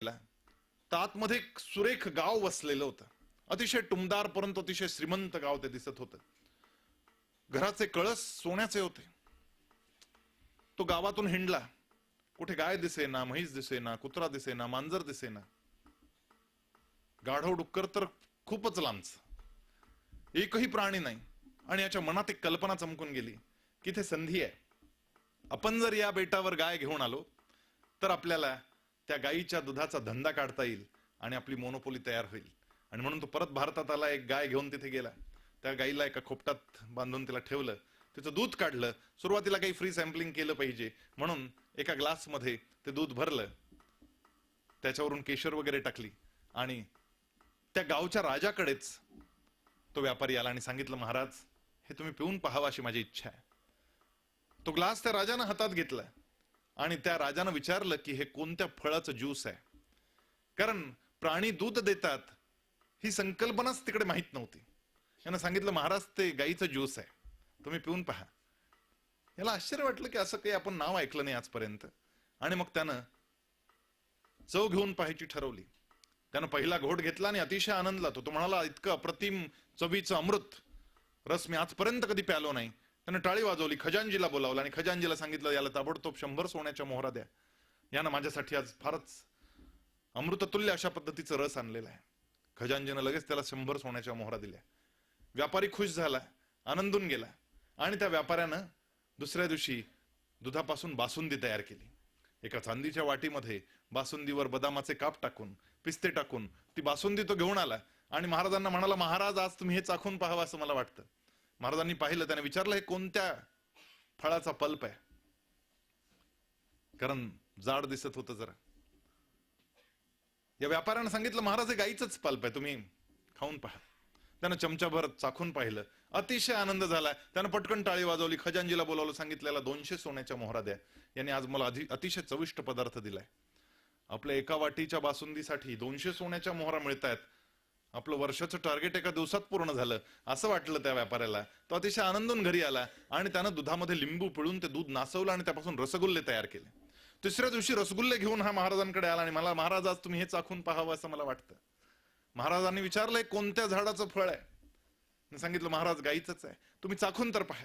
तर आतमध्ये एक सुरेख गाव वसलेलं होतं. अतिशय टुमदार परंतु अतिशय श्रीमंत गाव ते दिसत होतं. घराचे कळस सोन्याचे होते. तो गावातून हिंडला. कुठे गाय दिसेना, म्हैस दिसेना, कुत्रा दिसेना, मांजर दिसेना. गाढव डुक्कर तर खूपच लांबच. एकही प्राणी नाही. आणि याच्या मनात एक कल्पना चमकून गेली की इथे संधी आहे. आपण जर या बेटावर गाय घेऊन आलो तर आपल्याला त्या गायीच्या दुधाचा धंदा काढता येईल आणि आपली मोनोपोली तयार होईल. आणि म्हणून तो परत भारतात आला. एक गाय घेऊन तिथे गेला. त्या गायीला एका खोपटात बांधून तिला ठेवलं. तिचं दूध काढलं. सुरुवातीला काही फ्री सॅम्पलिंग केलं पाहिजे म्हणून एका ग्लासमध्ये ते दूध भरलं. त्याच्यावरून केशर वगैरे टाकली आणि त्या गावच्या राजाकडेच तो व्यापारी आला आणि सांगितलं, महाराज हे तुम्ही पिऊन पाहावं अशी माझी इच्छा आहे. तो ग्लास त्या राजानं हातात घेतला आणि त्या राजानं विचारलं की हे कोणत्या फळाचं ज्यूस आहे. कारण प्राणी दूध देतात ही संकल्पनाच तिकडे माहित नव्हती. यानं सांगितलं, महाराज ते गाईचं ज्यूस आहे, तुम्ही पिऊन पहा. याला आश्चर्य वाटलं की असं काही आपण नाव ऐकलं नाही आजपर्यंत. आणि मग त्यानं चव घेऊन पाहायची ठरवली. त्यानं पहिला घोट घेतला आणि अतिशय आनंदला. तो म्हणाला, इतकं अप्रतिम चवीचं अमृत रस मी आजपर्यंत कधी प्यालो नाही. त्यानं टाळी वाजवली. खजांजीला बोलावलं आणि खजांजीला सांगितलं, याला ताबडतोब 100 सोन्याच्या मोहरा द्या. यानं माझ्यासाठी आज फारच अमृततुल्य अशा पद्धतीचं रस आणलेला आहे. खजांजीनं लगेच त्याला 100 सोन्याच्या मोहरा दिल्या. व्यापारी खुश झाला, आनंदून गेला. आणि त्या व्यापाऱ्यानं दुसऱ्या दिवशी दुधापासून बासुंदी तयार केली. एका चांदीच्या वाटीमध्ये बासुंदीवर बदामाचे काप टाकून, पिस्ते टाकून ती बासुंदी तो घेऊन आला आणि महाराजांना म्हणाला, महाराज आज तुम्ही हे चाखून पाहावं असं मला वाटतं. महाराजांनी पाहिलं. त्याने विचारलं, हे कोणत्या फळाचा पल्प आहे. कारण जाड दिसत होतं जरा. या व्यापाऱ्यानं सांगितलं, महाराज हे गाईचंच पल्प आहे, तुम्ही खाऊन पहा. त्यानं चमचाभर चाखून पाहिलं. अतिशय आनंद झाला. त्यानं पटकन टाळी वाजवली. खजांजीला बोलावलं. सांगितलेला 200 सोन्याच्या मोहरा द्या. यांनी आज मला अतिशय चविष्ट पदार्थ दिलाय. आपल्या एका वाटीच्या बासुंदीसाठी 200 सोन्याच्या मोहरा मिळतायत. आपलं वर्षाचं टार्गेट एका दिवसात पूर्ण झालं असं वाटलं त्या व्यापाऱ्याला. तो अतिशय आनंदून घरी आला आणि त्यानं दुधामध्ये लिंबू पिळून ते दूध नासवलं आणि त्यापासून रसगुल्ले तयार केले. तिसऱ्या दिवशी रसगुल्ले घेऊन हा महाराजांकडे आला आणि मला, महाराज आज तुम्ही हे चाखून पाहावं असं मला वाटतं. महाराजांनी विचारलंय, कोणत्या झाडाचं फळ आहे. सांगितलं, महाराज गाईचंच आहे, तुम्ही चाखून तर पहा.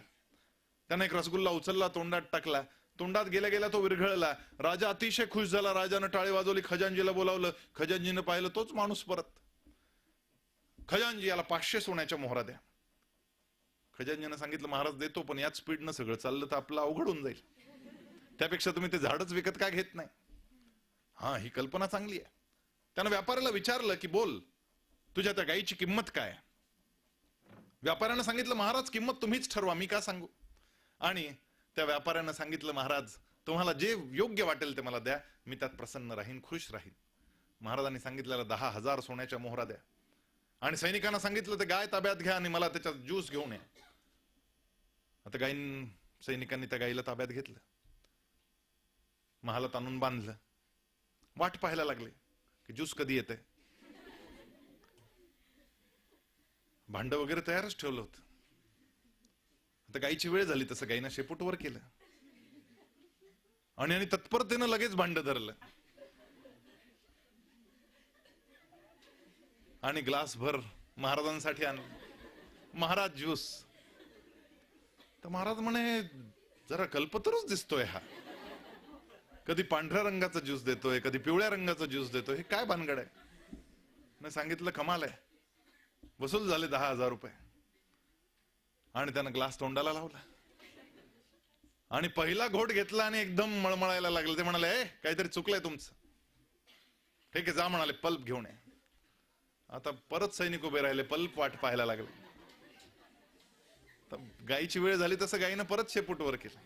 त्यानं एक रसगुल्ला उचलला, तोंडात टाकला. तोंडात गेल्या गेल्या तो विरघळला. राजा अतिशय खुश झाला. राजानं टाळी वाजवली. खजांजीला बोलावलं. खजांजीनं पाहिलं, तोच माणूस परत. खजांजी, याला 500 सोन्याच्या मोहरा द्या. खजांजीनं सांगितलं, महाराज देतो, पण याच स्पीडनं सगळं चाललं तर आपलं अवघड होऊन जाईल. त्यापेक्षा तुम्ही ते झाडच विकत का घेत नाही. हा, ही कल्पना चांगली आहे. त्यानं व्यापाऱ्याला विचारलं की बोल, तुझ्या त्या गायीची किंमत काय. व्यापाऱ्यानं सांगितलं, महाराज किंमत तुम्हीच ठरवा, मी का सांगू. आणि त्या व्यापाऱ्यानं सांगितलं, महाराज तुम्हाला जे योग्य वाटेल ते मला द्या, मी त्यात प्रसन्न राहीन, खुश राहीन. महाराजांनी सांगितलेलं 10,000 सोन्याच्या मोहरा द्या. आणि सैनिकांना सांगितलं, ते गाय ताब्यात घ्या आणि मला त्याच्यात ज्यूस घेऊन या. आता सैनिकांनी त्या गायीला ताब्यात घेतलं. महालात आणून बांधलं. वाट पाहायला लागले की ज्यूस कधी येते. भांड वगैरे तयारच ठेवलं होतं. आता गायीची वेळ झाली तसं गायीनं शेपूट वर केलं आणि तत्परतेनं लगेच भांड धरलं आणि ग्लास भर महाराजांसाठी आणलं. महाराज ज्यूस. तर महाराज म्हणे, जरा कल्पतरूच दिसतोय हा. कधी पांढऱ्या रंगाचा ज्यूस देतोय, कधी पिवळ्या रंगाचा ज्यूस देतोय, हे काय भानगड आहे. मी सांगितलं, कमाल आहे. वसूल झाले 10,000 रुपये. आणि त्यानं ग्लास तोंडाला लावला आणि पहिला घोट घेतला आणि एकदम मळमळायला लागलं. ते म्हणाले, काहीतरी चुकलंय तुमचं. ठीक आहे, जा म्हणाले, पल्प घेऊन ये. आता परत सैनिक उभे राहिले. पल्प वाट पाहायला लागले. तर गायीची वेळ झाली तसं गायीनं परत शेपूट वर केलं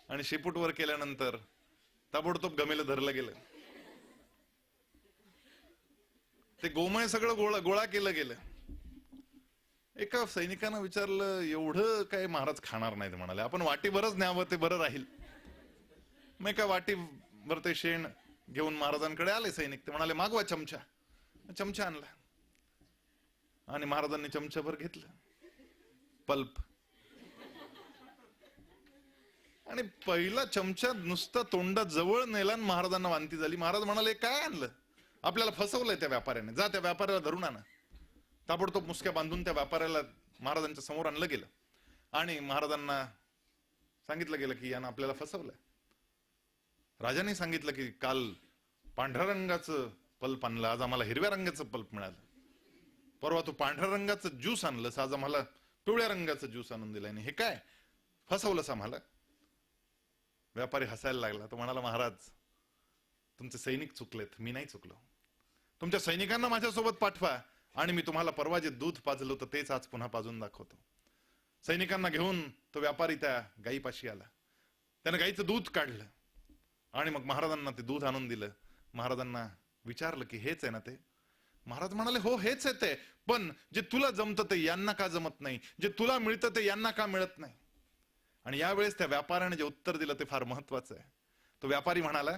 आणि शेपूट वर केल्यानंतर ताबडतोब गमेलं धरलं गेलं. ते गोमय सगळं गोळा केलं गेलं. एका सैनिकानं विचारलं, एवढं काय महाराज खाणार नाहीत म्हणाले, आपण वाटीभरच न्यावं, ते बरं राहील. मग एका वाटीभर ते शेण घेऊन महाराजांकडे आले सैनिक. ते म्हणाले, मागवा चमचा. चमचा आणला आणि महाराजांनी चमचाभर घेतलं. पल्प. आणि पहिला चमचा नुसता तोंडात जवळ नेला आणि महाराजांना वांती झाली. महाराज म्हणाले, काय आणलं? आपल्याला फसवलंय त्या व्यापाऱ्याने, जा त्या व्यापाऱ्याला धरून आणा. ताबडतोब मुसक्या बांधून त्या व्यापाऱ्याला महाराजांच्या समोर आणलं गेलं आणि महाराजांना सांगितलं गेलं की यानं आपल्याला फसवलंय. राजाने सांगितलं की काल पांढऱ्या रंगाचं पल्प आणलं, आज आम्हाला हिरव्या रंगाचं पल्प मिळालं. परवा तू पांढऱ्या रंगाचं ज्यूस आणलंस, आज आम्हाला पिवळ्या रंगाचं ज्यूस आणून दिलं. आणि हे काय, फसवलंस आम्हाला? व्यापारी हसायला लागला. तो म्हणाला, महाराज तुमचे सैनिक चुकलेत, मी नाही चुकलो. तुमच्या सैनिकांना माझ्यासोबत पाठवा आणि मी तुम्हाला परवा जे दूध पाजलं होतं तेच आज पुन्हा पाजून दाखवतो. सैनिकांना घेऊन तो व्यापारी त्या गायीपाशी आला. त्याने गायीचं दूध काढलं आणि मग महाराजांना ते दूध आणून दिलं. महाराजांना विचारलं की हेच आहे ना ते? महाराज म्हणाले, हो हेच आहे ते, पण जे तुला जमतं ते यांना का जमत नाही, जे तुला मिळतं ते यांना का मिळत नाही? आणि यावेळेस त्या व्यापाऱ्याने जे उत्तर दिलं ते फार महत्वाचं आहे. तो व्यापारी म्हणाला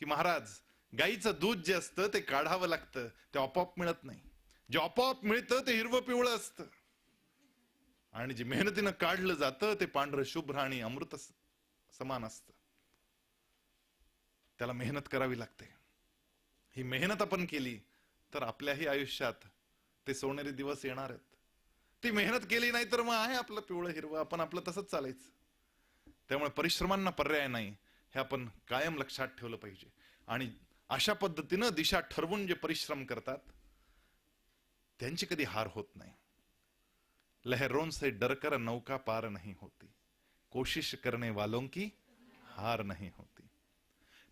की महाराज, गाईचं दूध जे असतं ते काढावं लागतं, ते आपोआप मिळत नाही. जे आपोआप मिळतं ते हिरवं पिवळं असतं आणि जे मेहनतीनं काढलं जातं ते पांढरं शुभ्र आणि अमृत समान असतं. त्याला मेहनत करावी लागते. ही मेहनत आपण केली तर आपल्याही आयुष्यात ते सोनेरी दिवस येणार आहेत. ती मेहनत केली नाही तर मग आहे आपलं पिवळं हिरवं, आपण आपलं तसंच चालायचं. त्यामुळे परिश्रमांना पर्याय नाही, हे आपण कायम लक्षात ठेवलं पाहिजे. आणि अशा पद्धतीनं दिशा ठरवून जे परिश्रम करतात त्यांची कधी हार होत नाही. लहरों से डरकर नौका पार नहीं होती, कोशिश करने वालों की हार नहीं होती.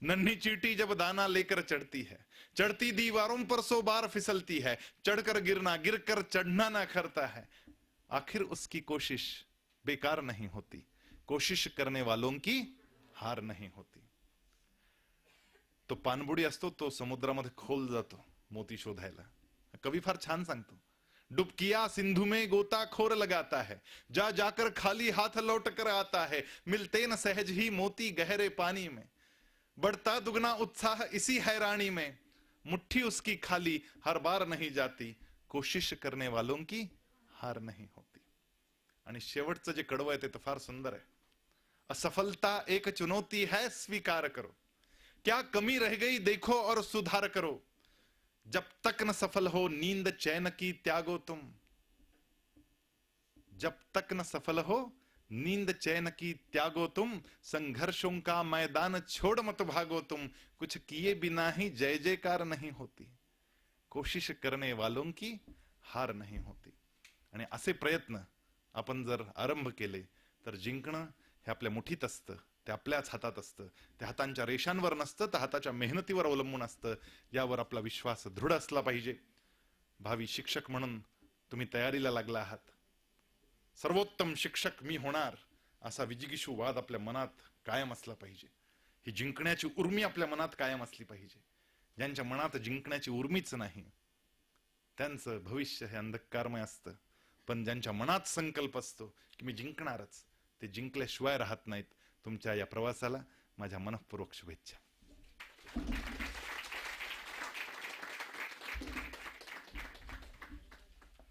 नन्ही चींटी जब दाना लेकर चढ़ती है, चढ़ती दीवारों पर 100 बार फिसलती है, चढ़कर गिरना, गिरकर चढ़ना ना करता है, आखिर उसकी कोशिश बेकार नहीं होती, कोशिश करने वालों की हार नहीं होती. तो पाणबुडी असतो, तो समुद्रामध्ये खोल जातो मोती शोधायला. कवी फार छान सांगतो, डुबकिया सिंधु में गोताखोर लगाता है, जा जाकर खाली हाथ लौट कर आता है, मिलते न सहज ही मोती गहरे पानी में, बढ़ता दुगना उत्साह इसी हैरानी में, मुट्ठी उसकी खाली हर बार नहीं जाती, कोशिश करने वालों की हार नहीं होती. आणि शेवटचं जे कडवं आहे ते तर फार सुंदर आहे. असफलता एक चुनौती है स्वीकार करो, क्या कमी रह गई देखो और सुधार करो, जब तक न सफल हो नींद चैन की त्यागो तुम, जब तक न सफल हो नींद चैन की त्यागो तुम, संघर्षों का मैदान छोड़ मत भागो तुम, कुछ किए बिना ही जय जयकार नहीं होती, कोशिश करने वालों की हार नहीं होती. आणि असे प्रयत्न आपण जर आरंभ केले तर जिंकणं हे आपल्या मुठीत असतं, ते आपल्याच हातात असतं. ते हातांच्या रेषांवर नसतं, तर हाताच्या मेहनतीवर अवलंबून असतं. यावर आपला विश्वास दृढ असला पाहिजे. भावी शिक्षक म्हणून तुम्ही तयारीला लागला आहात. सर्वोत्तम शिक्षक मी होणार असा विजिगीषू वाद आपल्या मनात कायम असला पाहिजे. ही जिंकण्याची उर्मी आपल्या मनात कायम असली पाहिजे. ज्यांच्या मनात जिंकण्याची उर्मीच नाही त्यांचं भविष्य हे अंधकारमय असतं. पण ज्यांच्या मनात संकल्प असतो की मी जिंकणारच, ते जिंकल्याशिवाय राहत नाहीत. तुमच्या या प्रवासाला माझ्या मनःपूर्वक शुभेच्छा.